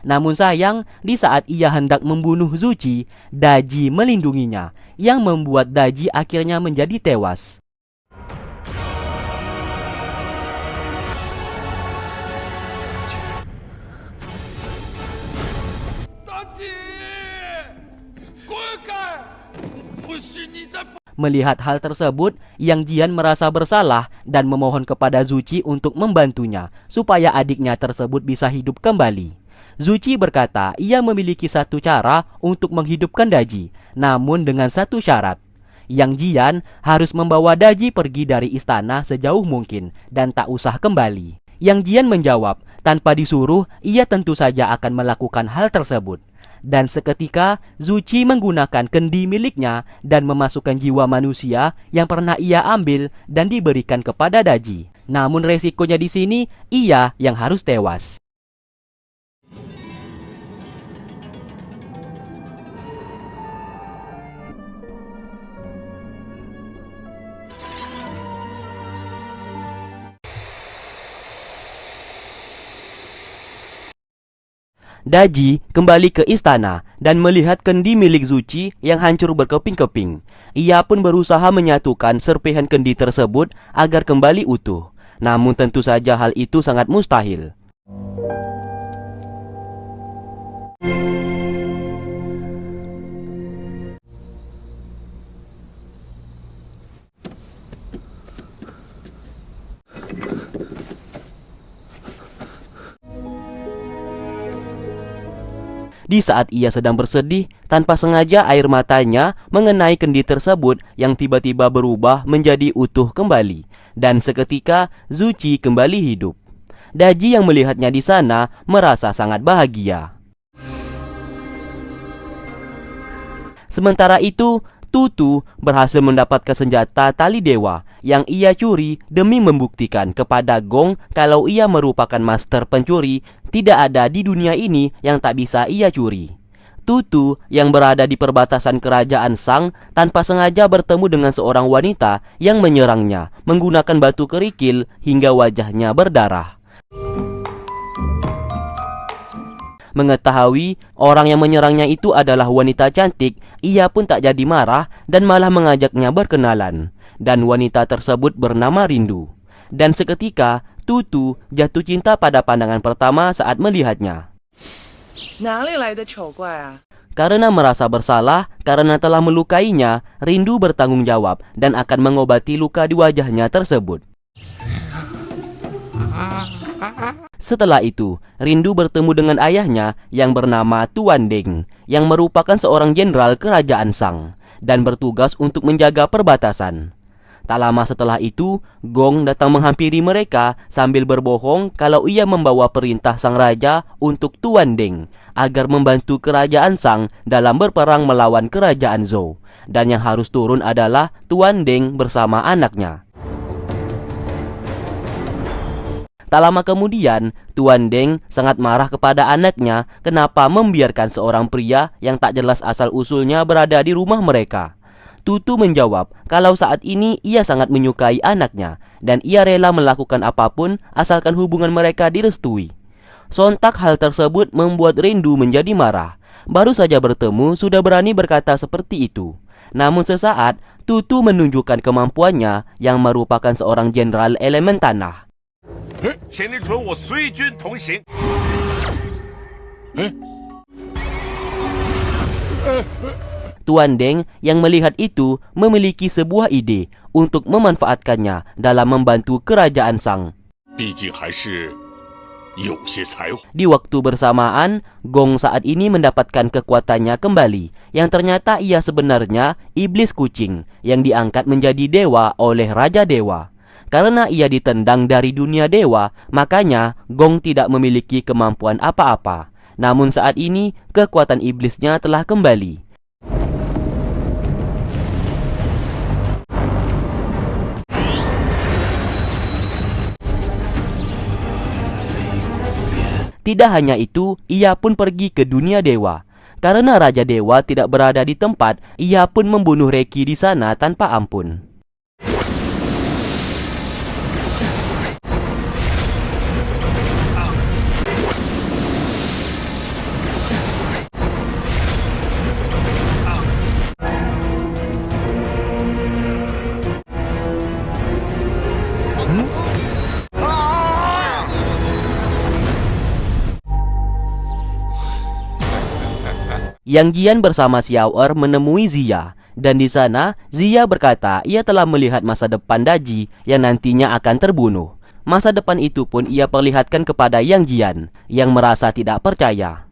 Namun sayang, di saat ia hendak membunuh Zuchi, Daji melindunginya, yang membuat Daji akhirnya menjadi tewas. Melihat hal tersebut, Yang Jian merasa bersalah dan memohon kepada Zuchi untuk membantunya supaya adiknya tersebut bisa hidup kembali. Zuchi berkata ia memiliki satu cara untuk menghidupkan Daji, namun dengan satu syarat. Yang Jian harus membawa Daji pergi dari istana sejauh mungkin dan tak usah kembali. Yang Jian menjawab, tanpa disuruh, ia tentu saja akan melakukan hal tersebut. Dan seketika, Zuchi menggunakan kendi miliknya dan memasukkan jiwa manusia yang pernah ia ambil dan diberikan kepada Daji. Namun resikonya di sini, ia yang harus tewas. Daji kembali ke istana dan melihat kendi milik Zuchi yang hancur berkeping-keping. Ia pun berusaha menyatukan serpihan kendi tersebut agar kembali utuh. Namun tentu saja hal itu sangat mustahil. Di saat ia sedang bersedih, tanpa sengaja air matanya mengenai kendi tersebut yang tiba-tiba berubah menjadi utuh kembali. Dan seketika, Zuchi kembali hidup. Daji yang melihatnya di sana merasa sangat bahagia. Sementara itu, Tutu berhasil mendapatkan senjata tali dewa yang ia curi demi membuktikan kepada Gong kalau ia merupakan master pencuri. Tidak ada di dunia ini yang tak bisa ia curi. Tutu yang berada di perbatasan kerajaan Sang tanpa sengaja bertemu dengan seorang wanita yang menyerangnya menggunakan batu kerikil hingga wajahnya berdarah. Mengetahui orang yang menyerangnya itu adalah wanita cantik, ia pun tak jadi marah dan malah mengajaknya berkenalan. Dan wanita tersebut bernama Rindu. Dan seketika, Tutu jatuh cinta pada pandangan pertama saat melihatnya. Karena merasa bersalah karena telah melukainya, Rindu bertanggung jawab dan akan mengobati luka di wajahnya tersebut. Setelah itu, Rindu bertemu dengan ayahnya yang bernama Tuan Deng, yang merupakan seorang jenderal kerajaan Sang, dan bertugas untuk menjaga perbatasan. Tak lama setelah itu, Gong datang menghampiri mereka sambil berbohong kalau ia membawa perintah sang raja untuk Tuan Deng agar membantu kerajaan Sang dalam berperang melawan kerajaan Zhou. Dan yang harus turun adalah Tuan Deng bersama anaknya. Tak lama kemudian, Tuan Deng sangat marah kepada anaknya kenapa membiarkan seorang pria yang tak jelas asal-usulnya berada di rumah mereka. Tutu menjawab kalau saat ini ia sangat menyukai anaknya dan ia rela melakukan apapun asalkan hubungan mereka direstui. Sontak hal tersebut membuat Rindu menjadi marah. Baru saja bertemu sudah berani berkata seperti itu. Namun sesaat, Tutu menunjukkan kemampuannya yang merupakan seorang jenderal elemen tanah. Tuan Deng yang melihat itu memiliki sebuah ide untuk memanfaatkannya dalam membantu kerajaan Sang. Di waktu bersamaan, Gong saat ini mendapatkan kekuatannya kembali, yang ternyata ia sebenarnya iblis kucing yang diangkat menjadi dewa oleh Raja Dewa. Karena ia ditendang dari dunia dewa, makanya Gong tidak memiliki kemampuan apa-apa. Namun saat ini, kekuatan iblisnya telah kembali. Tidak hanya itu, ia pun pergi ke dunia dewa. Karena Raja Dewa tidak berada di tempat, ia pun membunuh Reki di sana tanpa ampun. Yang Jian bersama Xiao Er menemui Ziya, dan di sana Ziya berkata ia telah melihat masa depan Daji yang nantinya akan terbunuh. Masa depan itu pun ia perlihatkan kepada Yang Jian, yang merasa tidak percaya.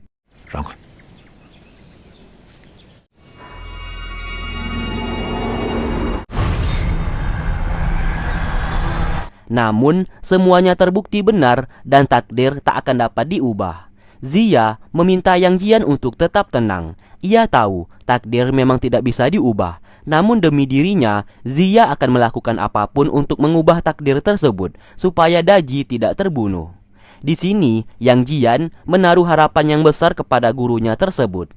Namun, semuanya terbukti benar dan takdir tak akan dapat diubah. Ziya meminta Yang Jian untuk tetap tenang. Ia tahu takdir memang tidak bisa diubah. Namun demi dirinya, Ziya akan melakukan apapun untuk mengubah takdir tersebut supaya Daji tidak terbunuh. Di sini, Yang Jian menaruh harapan yang besar kepada gurunya tersebut.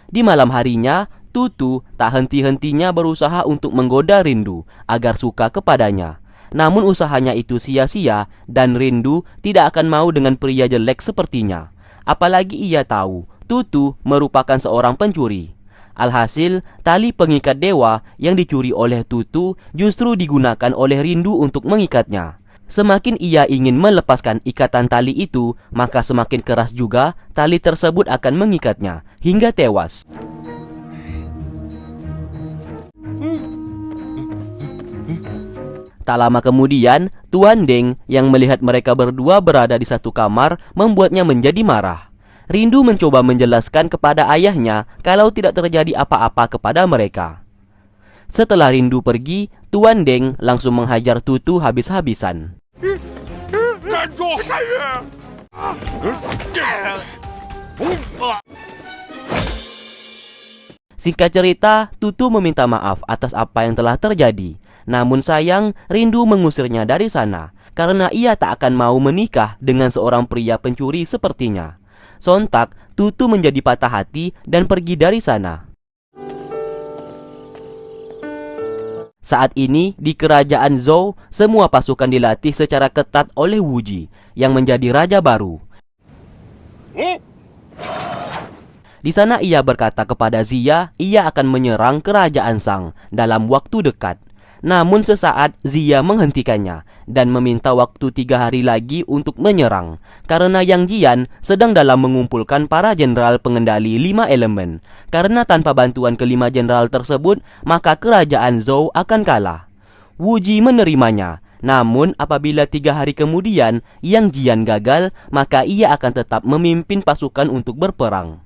Di malam harinya, Tutu tak henti-hentinya berusaha untuk menggoda Rindu agar suka kepadanya. Namun usahanya itu sia-sia dan Rindu tidak akan mau dengan pria jelek sepertinya. Apalagi ia tahu Tutu merupakan seorang pencuri. Alhasil, tali pengikat dewa yang dicuri oleh Tutu justru digunakan oleh Rindu untuk mengikatnya. Semakin ia ingin melepaskan ikatan tali itu, maka semakin keras juga tali tersebut akan mengikatnya hingga tewas. Tak lama kemudian, Tuan Deng yang melihat mereka berdua berada di satu kamar membuatnya menjadi marah. Rindu mencoba menjelaskan kepada ayahnya kalau tidak terjadi apa-apa kepada mereka. Setelah Rindu pergi, Tuan Deng langsung menghajar Tutu habis-habisan. Singkat cerita, Tutu meminta maaf atas apa yang telah terjadi. Namun sayang, Rindu mengusirnya dari sana karena ia tak akan mau menikah dengan seorang pria pencuri sepertinya. Sontak, Tutu menjadi patah hati dan pergi dari sana. Saat ini, di kerajaan Zhou, semua pasukan dilatih secara ketat oleh Wuji yang menjadi raja baru. Di sana ia berkata kepada Ziya, ia akan menyerang kerajaan Shang dalam waktu dekat. Namun sesaat Ziya menghentikannya dan meminta waktu 3 hari lagi untuk menyerang karena Yang Jian sedang dalam mengumpulkan para jenderal pengendali 5 elemen. Karena tanpa bantuan kelima jenderal tersebut, maka kerajaan Zhou akan kalah. Wuji menerimanya. Namun apabila 3 hari kemudian Yang Jian gagal, maka ia akan tetap memimpin pasukan untuk berperang.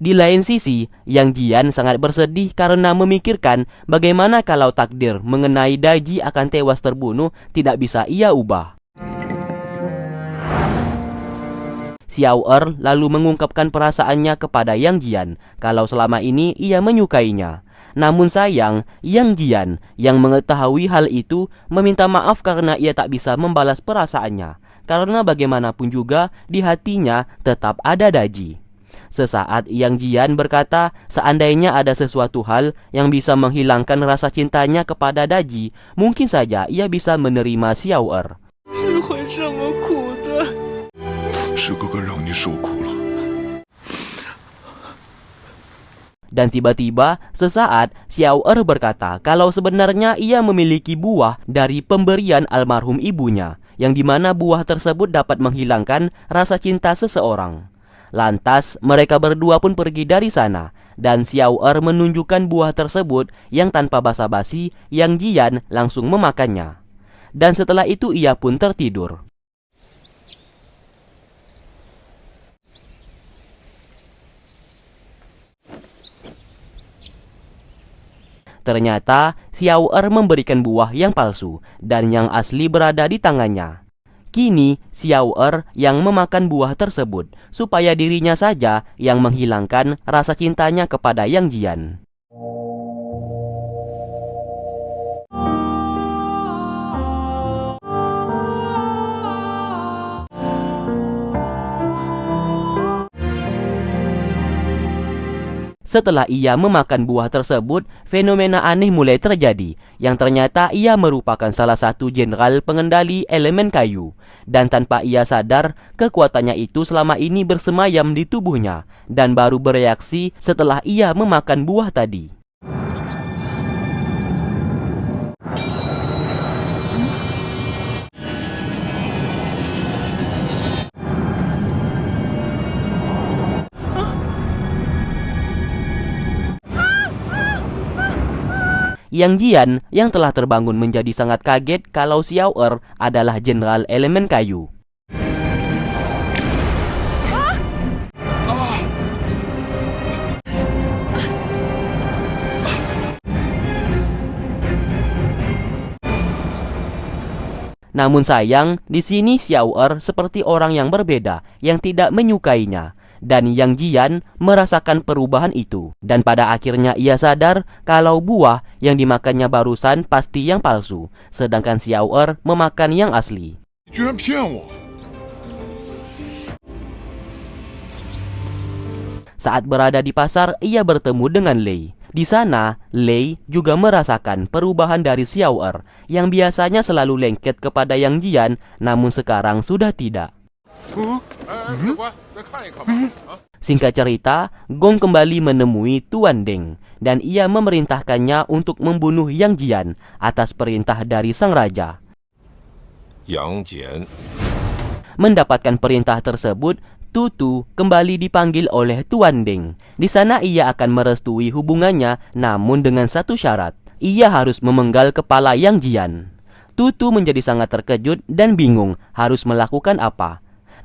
Di lain sisi, Yang Jian sangat bersedih karena memikirkan bagaimana kalau takdir mengenai Daji akan tewas terbunuh tidak bisa ia ubah. Xiao Er lalu mengungkapkan perasaannya kepada Yang Jian kalau selama ini ia menyukainya. Namun sayang, Yang Jian yang mengetahui hal itu meminta maaf karena ia tak bisa membalas perasaannya. Karena bagaimanapun juga di hatinya tetap ada Daji. Sesaat Yang Jian berkata seandainya ada sesuatu hal yang bisa menghilangkan rasa cintanya kepada Daji, mungkin saja ia bisa menerima Xiao Er. Dan tiba-tiba sesaat Xiao Er berkata kalau sebenarnya ia memiliki buah dari pemberian almarhum ibunya, yang dimana buah tersebut dapat menghilangkan rasa cinta seseorang. Lantas mereka berdua pun pergi dari sana dan Xiao Er menunjukkan buah tersebut yang tanpa basa-basi Yang Jian langsung memakannya. Dan setelah itu ia pun tertidur. Ternyata Xiao Er memberikan buah yang palsu dan yang asli berada di tangannya. Kini Xiao Er yang memakan buah tersebut supaya dirinya saja yang menghilangkan rasa cintanya kepada Yang Jian. Setelah ia memakan buah tersebut, fenomena aneh mulai terjadi, yang ternyata ia merupakan salah satu jenderal pengendali elemen kayu. Dan tanpa ia sadar, kekuatannya itu selama ini bersemayam di tubuhnya, dan baru bereaksi setelah ia memakan buah tadi. Yang Jian yang telah terbangun menjadi sangat kaget kalau Xiao Er adalah jenderal elemen kayu. Namun sayang, di sini Xiao Er seperti orang yang berbeda, yang tidak menyukainya. Dan Yang Jian merasakan perubahan itu. Dan pada akhirnya ia sadar kalau buah yang dimakannya barusan pasti yang palsu, sedangkan Xiao Er memakan yang asli. Saat berada di pasar, ia bertemu dengan Lei. Di sana, Lei juga merasakan perubahan dari Xiao Er, yang biasanya selalu lengket kepada Yang Jian, namun sekarang sudah tidak. Singkat cerita, Gong kembali menemui Tuan Deng, dan ia memerintahkannya untuk membunuh Yang Jian atas perintah dari sang raja. Yang Jian. Mendapatkan perintah tersebut, Tutu kembali dipanggil oleh Tuan Deng. Di sana ia akan merestui hubungannya, namun dengan satu syarat. Ia harus memenggal kepala Yang Jian. Tutu menjadi sangat terkejut dan bingung harus melakukan apa.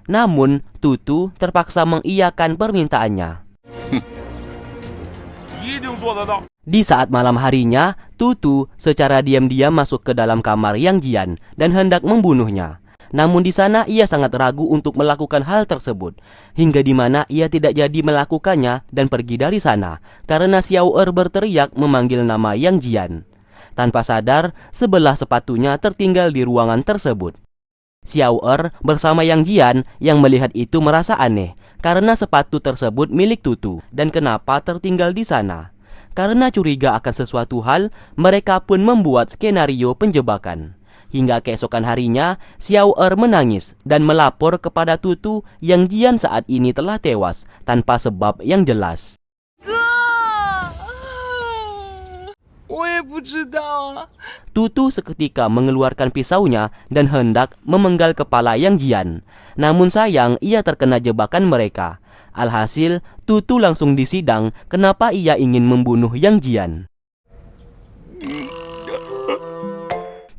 Namun, Tutu terpaksa mengiyakan permintaannya. Di saat malam harinya, Tutu secara diam-diam masuk ke dalam kamar Yang Jian dan hendak membunuhnya. Namun di sana ia sangat ragu untuk melakukan hal tersebut, hingga di mana ia tidak jadi melakukannya dan pergi dari sana karena Xiao Er berteriak memanggil nama Yang Jian. Tanpa sadar, sebelah sepatunya tertinggal di ruangan tersebut. Xiao Er bersama Yang Jian yang melihat itu merasa aneh karena sepatu tersebut milik Tutu dan kenapa tertinggal di sana. Karena curiga akan sesuatu hal, mereka pun membuat skenario penjebakan. Hingga keesokan harinya, Xiao Er menangis dan melapor kepada Tutu Yang Jian saat ini telah tewas tanpa sebab yang jelas. Tutu seketika mengeluarkan pisaunya dan hendak memenggal kepala Yang Jian. Namun sayang, ia terkena jebakan mereka. Alhasil, Tutu langsung disidang kenapa ia ingin membunuh Yang Jian.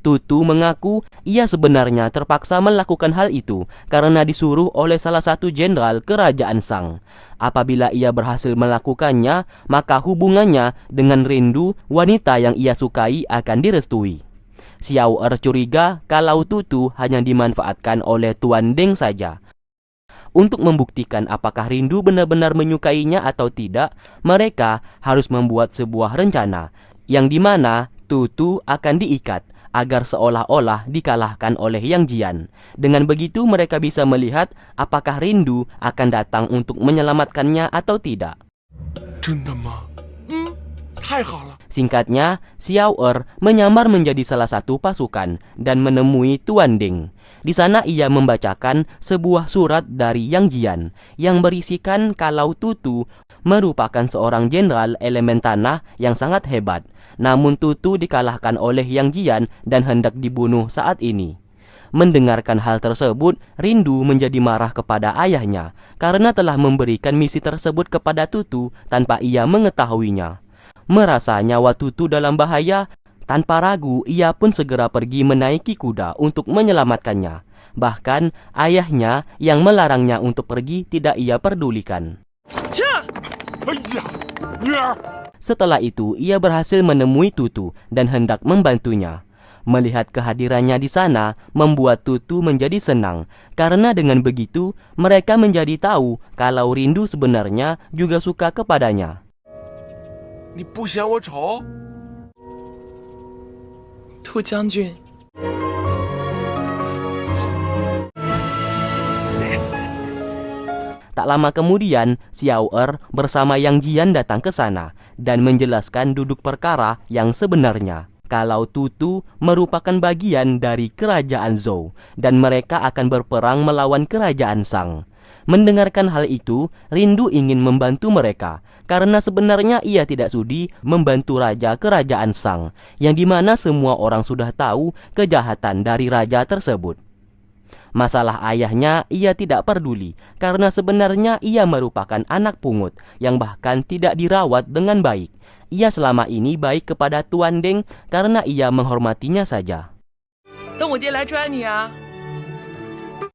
Tutu mengaku ia sebenarnya terpaksa melakukan hal itu karena disuruh oleh salah satu jenderal kerajaan Shang. Apabila ia berhasil melakukannya, maka hubungannya dengan Rindu, wanita yang ia sukai, akan direstui. Xiao Er curiga kalau Tutu hanya dimanfaatkan oleh Tuan Deng saja. Untuk membuktikan apakah Rindu benar-benar menyukainya atau tidak, mereka harus membuat sebuah rencana, yang dimana Tutu akan diikat agar seolah-olah dikalahkan oleh Yang Jian. Dengan begitu mereka bisa melihat apakah Rindu akan datang untuk menyelamatkannya atau tidak. Singkatnya, Xiao Er menyamar menjadi salah satu pasukan dan menemui Tuan Deng. Di sana ia membacakan sebuah surat dari Yang Jian yang berisikan kalau Tutu merupakan seorang jenderal elemen tanah yang sangat hebat. Namun Tutu dikalahkan oleh Yang Jian dan hendak dibunuh saat ini. Mendengarkan hal tersebut, Rindu menjadi marah kepada ayahnya karena telah memberikan misi tersebut kepada Tutu tanpa ia mengetahuinya. Merasa nyawa Tutu dalam bahaya, tanpa ragu ia pun segera pergi menaiki kuda untuk menyelamatkannya. Bahkan ayahnya yang melarangnya untuk pergi tidak ia pedulikan. Setelah itu, ia berhasil menemui Tutu dan hendak membantunya. Melihat kehadirannya di sana membuat Tutu menjadi senang, karena dengan begitu mereka menjadi tahu kalau Rindu sebenarnya juga suka kepadanya. Tu Jiangjun. Tak Tak lama kemudian, Xiao Er bersama Yang Jian datang ke sana dan menjelaskan duduk perkara yang sebenarnya. Kalau Tutu merupakan bagian dari kerajaan Zhou dan mereka akan berperang melawan kerajaan Shang. Mendengarkan hal itu, Rindu ingin membantu mereka karena sebenarnya ia tidak sudi membantu raja kerajaan Shang, yang dimana semua orang sudah tahu kejahatan dari raja tersebut. Masalah ayahnya ia tidak peduli karena sebenarnya ia merupakan anak pungut yang bahkan tidak dirawat dengan baik. Ia selama ini baik kepada Tuan Deng karena ia menghormatinya saja. 等我爹来抓你啊！